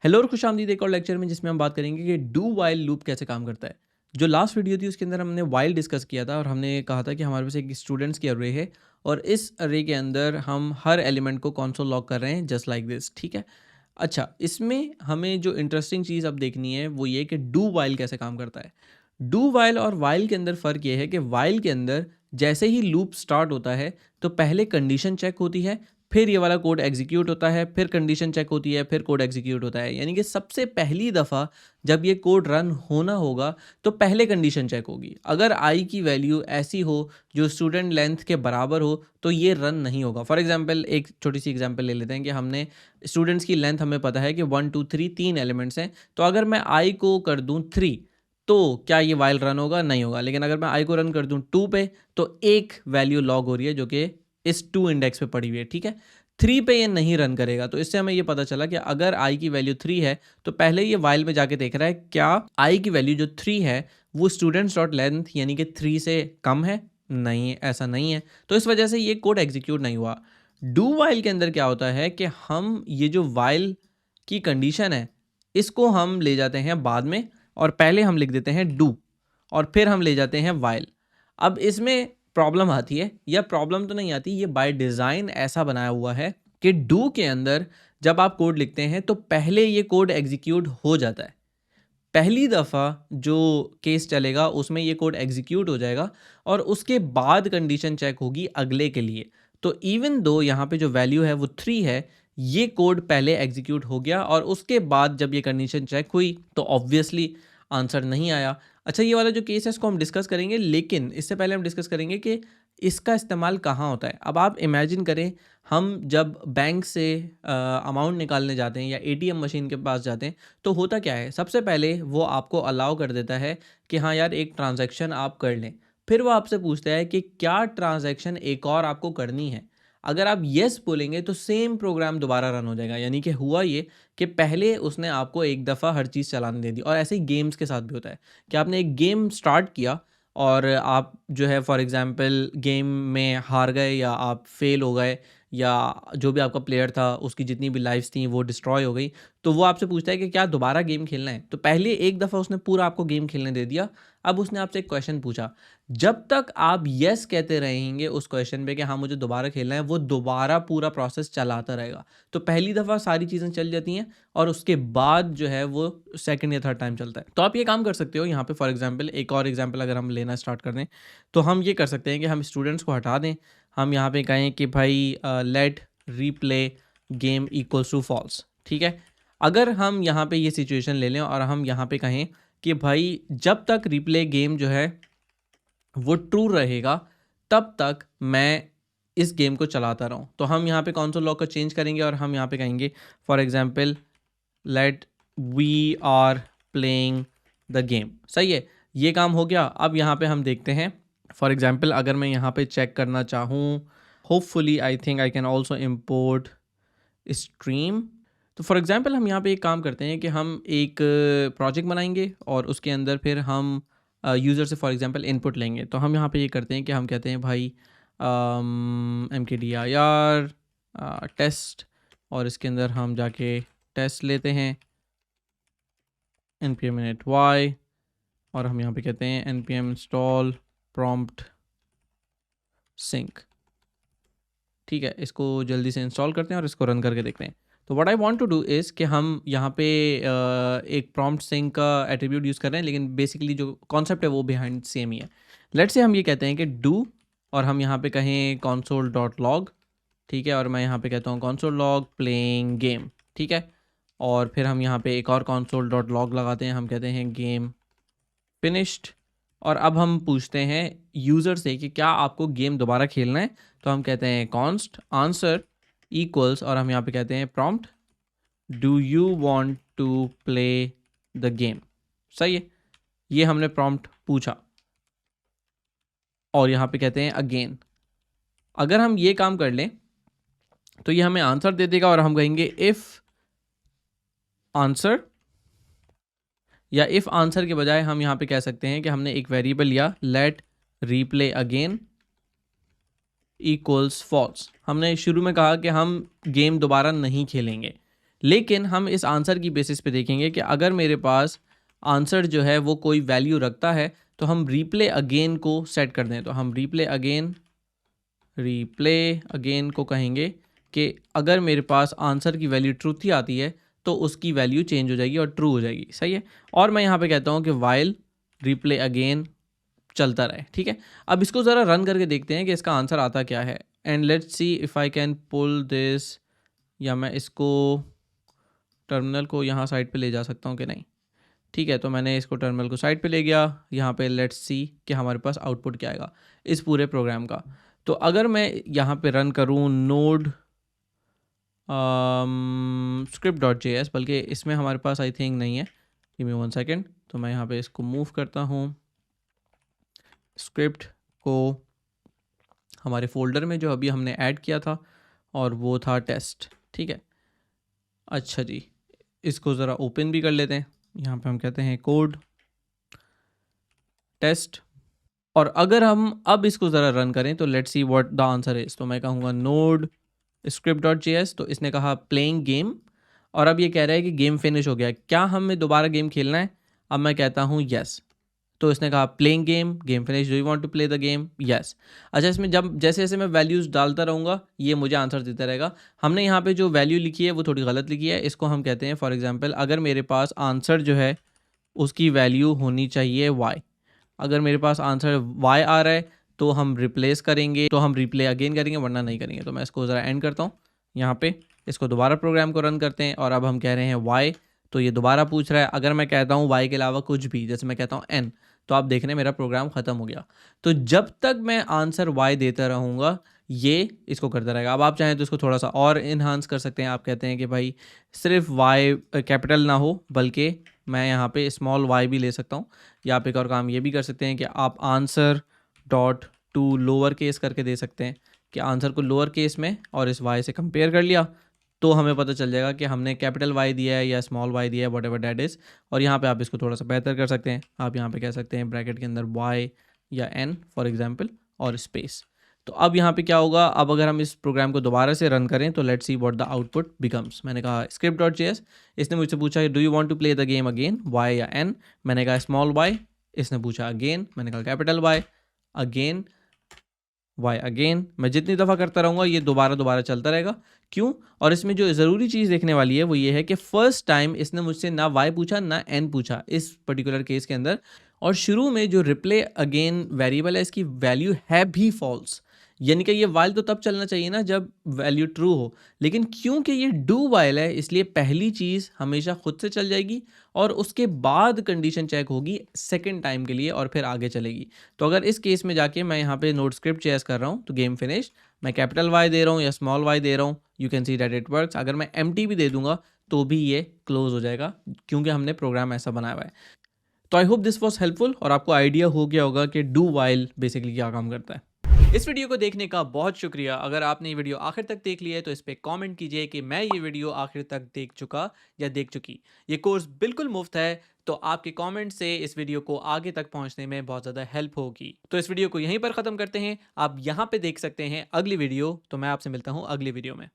Hello और खुशामदीद एक और लेक्चर में जिसमें हम बात करेंगे कि डू वाइल लूप कैसे काम करता है। जो लास्ट वीडियो थी उसके अंदर हमने वाइल डिस्कस किया था और हमने कहा था कि हमारे पास एक स्टूडेंट्स की अरे है और इस अरे के अंदर हम हर एलिमेंट को कौन सा लॉक कर रहे हैं जस्ट लाइक दिस। ठीक है, अच्छा इसमें हमें जो इंटरेस्टिंग चीज़ अब देखनी है वो ये कि डू वाइल कैसे काम करता है। डू वाइल और वाइल के अंदर फ़र्क ये है कि वाइल के अंदर जैसे ही लूप स्टार्ट होता है तो पहले कंडीशन चेक होती है, फिर ये वाला कोड एग्जीक्यूट होता है, फिर कंडीशन चेक होती है, फिर कोड एग्जीक्यूट होता है। यानी कि सबसे पहली दफ़ा जब ये कोड रन होना होगा तो पहले कंडीशन चेक होगी। अगर आई की वैल्यू ऐसी हो जो स्टूडेंट लेंथ के बराबर हो तो ये रन नहीं होगा। फॉर एग्जांपल एक छोटी सी एग्जांपल ले लेते हैं कि हमने स्टूडेंट्स की लेंथ हमें पता है कि 1 2 3 तीन एलिमेंट्स हैं, तो अगर मैं आई को कर दूं 3 तो क्या ये वाइल रन होगा? नहीं होगा। लेकिन अगर मैं आई को रन कर दूं 2 पे तो एक वैल्यू लॉग हो रही है जो कि इस 2 इंडेक्स पे पड़ी हुई है। ठीक है, 3 पे ये नहीं रन करेगा। तो इससे हमें ये पता चला कि अगर आई की वैल्यू 3 है तो पहले ये वाइल में जाके देख रहा है क्या आई की वैल्यू जो 3 है वो स्टूडेंट्स डॉट लेंथ यानी कि 3 से कम है। नहीं, ऐसा नहीं है, तो इस वजह से ये कोड एग्जीक्यूट नहीं हुआ। डू वाइल के अंदर क्या होता है कि हम ये जो वाइल की कंडीशन है इसको हम ले जाते हैं बाद में और पहले हम लिख देते हैं डू और फिर हम ले जाते हैं वाइल। अब इसमें प्रॉब्लम आती है, या प्रॉब्लम तो नहीं आती, ये बाय डिज़ाइन ऐसा बनाया हुआ है कि डू के अंदर जब आप कोड लिखते हैं तो पहले ये कोड एग्जीक्यूट हो जाता है। पहली दफ़ा जो केस चलेगा उसमें ये कोड एग्जीक्यूट हो जाएगा और उसके बाद कंडीशन चेक होगी अगले के लिए। तो इवन दो यहाँ पे जो वैल्यू है वो 3 है, ये कोड पहले एग्जीक्यूट हो गया और उसके बाद जब ये कंडीशन चेक हुई तो ऑब्वियसली आंसर नहीं आया। अच्छा, ये वाला जो केस है इसको हम डिस्कस करेंगे, लेकिन इससे पहले हम डिस्कस करेंगे कि इसका इस्तेमाल कहाँ होता है। अब आप इमेजिन करें हम जब बैंक से अमाउंट निकालने जाते हैं या एटीएम मशीन के पास जाते हैं तो होता क्या है, सबसे पहले वो आपको अलाउ कर देता है कि हाँ यार एक ट्रांजैक्शन आप कर लें। फिर वो आपसे पूछता है कि क्या ट्रांजैक्शन एक और आपको करनी है। अगर आप येस बोलेंगे तो सेम प्रोग्राम दोबारा रन हो जाएगा। यानी कि हुआ ये कि पहले उसने आपको एक दफ़ा हर चीज़ चलाने दे दी। और ऐसे ही गेम्स के साथ भी होता है कि आपने एक गेम स्टार्ट किया और आप जो है फॉर एग्ज़ाम्पल गेम में हार गए या आप फेल हो गए या जो भी आपका प्लेयर था उसकी जितनी भी लाइफ्स थी वो डिस्ट्रॉय हो गई, तो वो आपसे पूछता है कि क्या दोबारा गेम खेलना है। तो पहले एक दफ़ा उसने पूरा आपको गेम खेलने दे दिया। अब उसने आपसे एक क्वेश्चन पूछा, जब तक आप यस कहते रहेंगे उस क्वेश्चन पे कि हाँ मुझे दोबारा खेलना है, वो दोबारा पूरा प्रोसेस चलाता रहेगा। तो पहली दफ़ा सारी चीज़ें चल जाती हैं और उसके बाद जो है वो सेकंड या थर्ड टाइम चलता है। तो आप ये काम कर सकते हो यहाँ पे। फॉर एग्जांपल एक और एग्जांपल अगर हम लेना स्टार्ट कर दें तो हम ये कर सकते हैं कि हम स्टूडेंट्स को हटा दें। हम यहाँ पे कहें कि भाई let replay game equals to false. ठीक है, अगर हम यहाँ पे ये सिचुएशन ले लें और हम यहाँ पे कहें कि भाई जब तक रिप्ले गेम जो है वो ट्रू रहेगा तब तक मैं इस गेम को चलाता रहूं, तो हम यहाँ पे कौन सा लॉक को चेंज करेंगे और हम यहाँ पे कहेंगे for example let we are playing the game. सही है, ये काम हो गया। अब यहाँ पे हम देखते हैं फॉर एग्जांपल अगर मैं यहाँ पे चेक करना चाहूँ, hopefully I think I can also import stream. तो फॉर एग्जांपल हम यहाँ पे एक काम करते हैं कि हम एक प्रोजेक्ट बनाएंगे और उसके अंदर फिर हम यूज़र से फॉर एग्जांपल इनपुट लेंगे। तो हम यहाँ पे ये करते हैं कि हम कहते हैं भाई mkdir टेस्ट और इसके अंदर हम जाके टेस्ट लेते हैं npm init y और हम यहाँ पे कहते हैं npm install prompt sync। ठीक है, इसको जल्दी से इंस्टॉल करते हैं और इसको रन करके देखते हैं। तो what I want to do is कि हम यहाँ पे एक प्रॉम्प्ट सिंक का एट्रीब्यूट यूज़ कर रहे हैं, लेकिन बेसिकली जो कॉन्सेप्ट है वो बिहाइंड सेम ही है। लेट्स से हम ये कहते हैं कि डू और हम यहाँ पे कहें console डॉट लॉग। ठीक है, और मैं यहाँ पे कहता हूँ console लॉग प्लेइंग गेम। ठीक है, और फिर हम यहाँ पे एक और console डॉट लॉग लगाते हैं, हम कहते हैं गेम फिनिश्ड। और अब हम पूछते हैं यूज़र से कि क्या आपको गेम दोबारा खेलना है। तो हम कहते हैं कॉन्स्ट आंसर इक्वल्स और हम यहाँ पे कहते हैं prompt do you want to play the game. सही है, ये हमने प्रॉम्प्ट पूछा और यहाँ पे कहते हैं अगेन। अगर हम ये काम कर लें तो ये हमें आंसर दे देगा और हम कहेंगे इफ़ आंसर, या इफ़ आंसर के बजाय हम यहाँ पे कह सकते हैं कि हमने एक वेरिएबल लिया let replay again equals false. हमने शुरू में कहा कि हम गेम दोबारा नहीं खेलेंगे, लेकिन हम इस आंसर की बेसिस पे देखेंगे कि अगर मेरे पास आंसर जो है वो कोई वैल्यू रखता है तो हम रिप्ले अगेन को सेट कर दें। तो हम रिप्ले अगेन को कहेंगे कि अगर मेरे पास आंसर की वैल्यू ट्रूथ ही आती है तो उसकी वैल्यू चेंज हो जाएगी और ट्रू हो जाएगी। सही है। और मैं यहाँ पे कहता हूँ कि वाइल रिप्ले अगेन चलता रहे। ठीक है। अब इसको ज़रा रन करके देखते हैं कि इसका आंसर आता क्या है। And let's see if I can pull this, या मैं इसको टर्मिनल को यहाँ साइड पे ले जा सकता हूँ कि नहीं। ठीक है, तो मैंने इसको टर्मिनल को साइड पे ले गया। यहाँ पे लेट्स सी कि हमारे पास आउटपुट क्या आएगा इस पूरे प्रोग्राम का। तो अगर मैं यहाँ पे रन करूँ नोड script.js, बल्कि इसमें हमारे पास आई थिंक नहीं है, गिव मी 1 सेकेंड। तो मैं यहाँ पे इसको मूव करता हूँ, स्क्रिप्ट को हमारे फोल्डर में जो अभी हमने ऐड किया था और वो था टेस्ट। ठीक है, अच्छा जी, इसको ज़रा ओपन भी कर लेते हैं। यहाँ पे हम कहते हैं कोड टेस्ट, और अगर हम अब इसको ज़रा रन करें तो let's see what the answer is. तो मैं कहूँगा नोड script.js, तो इसने कहा प्लेइंग गेम, और अब ये कह रहा है कि गेम फिनिश हो गया, क्या हमें दोबारा गेम खेलना है। अब मैं कहता हूँ यस, तो इसने कहा playing game finish, do you want to play the game, yes. अच्छा, इसमें जब जैसे जैसे मैं वैल्यूज़ डालता रहूँगा ये मुझे आंसर देता रहेगा। हमने यहाँ पे जो वैल्यू लिखी है वो थोड़ी गलत लिखी है, इसको हम कहते हैं फॉर एग्जांपल अगर मेरे पास आंसर जो है उसकी वैल्यू होनी चाहिए वाई। अगर मेरे पास आंसर वाई आ रहा है तो हम रिप्लेस करेंगे, तो हम रिप्ले अगेन करेंगे, वरना नहीं करेंगे। तो मैं इसको ज़रा एंड करता हूँ यहाँ पे, इसको दोबारा प्रोग्राम को रन करते हैं, और अब हम कह रहे हैं वाई, तो ये दोबारा पूछ रहा है। अगर मैं कहता हूँ वाई के अलावा कुछ भी, जैसे मैं कहता हूँ एन, तो आप देख रहे हैं मेरा प्रोग्राम ख़त्म हो गया। तो जब तक मैं आंसर वाई देता रहूँगा ये इसको करता रहेगा। अब आप चाहें तो इसको थोड़ा सा और इन्हांस कर सकते हैं। आप कहते हैं कि भाई सिर्फ वाई कैपिटल ना हो, बल्कि मैं यहाँ पे स्मॉल वाई भी ले सकता हूँ, या आप एक और काम ये भी कर सकते हैं कि आप answer dot to lower case करके दे सकते हैं, कि आंसर को लोअर केस में और इस वाई से कंपेयर कर लिया तो हमें पता चल जाएगा कि हमने कैपिटल वाई दिया है या स्मॉल वाई दिया है, वट एवर डैट इज़। और यहाँ पे आप इसको थोड़ा सा बेहतर कर सकते हैं। आप यहाँ पे कह सकते हैं ब्रैकेट के अंदर वाई या एन फॉर एग्जाम्पल और स्पेस। तो अब यहाँ पे क्या होगा, अब अगर हम इस प्रोग्राम को दोबारा से रन करें तो let's see what the output becomes. मैंने कहा script.js, इसने मुझसे पूछा do you want to play the game again, Y या एन। मैंने कहा स्मॉल वाई, इसने पूछा अगेन, मैंने कहा capital Y, again Y again. मैं जितनी दफ़ा करता रहूँगा ये दोबारा दोबारा चलता रहेगा। क्यों? और इसमें जो ज़रूरी चीज़ देखने वाली है वो ये है कि फ़र्स्ट टाइम इसने मुझसे ना वाई पूछा ना एन पूछा इस पर्टिकुलर केस के अंदर, और शुरू में जो रिप्ले अगेन वेरिएबल है इसकी वैल्यू है भी फॉल्स, यानी कि ये वाइल तो तब चलना चाहिए ना जब वैल्यू ट्रू हो, लेकिन क्योंकि ये डू वाइल है इसलिए पहली चीज़ हमेशा खुद से चल जाएगी और उसके बाद कंडीशन चेक होगी सेकंड टाइम के लिए और फिर आगे चलेगी। तो अगर इस केस में जाके मैं यहाँ पे नोड स्क्रिप्ट चेस कर रहा हूँ तो गेम फिनिश, मैं कैपिटल वाई दे रहा हूँ या स्मॉल वाई दे रहा हूँ, you can see that it works. अगर मैं एम्प्टी भी दे दूंगा तो भी ये क्लोज हो जाएगा क्योंकि हमने प्रोग्राम ऐसा बनाया हुआ है। तो I hope this was helpful और आपको आइडिया हो गया होगा कि डू वाइल बेसिकली क्या काम करता है। इस वीडियो को देखने का बहुत शुक्रिया। अगर आपने ये वीडियो आखिर तक देख लिया है तो इस पे कमेंट कीजिए कि मैं ये वीडियो आखिर तक देख चुका या देख चुकी। ये कोर्स बिल्कुल मुफ्त है, तो आपके कमेंट से इस वीडियो को आगे तक पहुंचने में बहुत ज़्यादा हेल्प होगी। तो इस वीडियो को यहीं पर ख़त्म करते हैं। आप यहाँ पे देख सकते हैं अगली वीडियो। तो मैं आपसे मिलता हूँ अगली वीडियो में।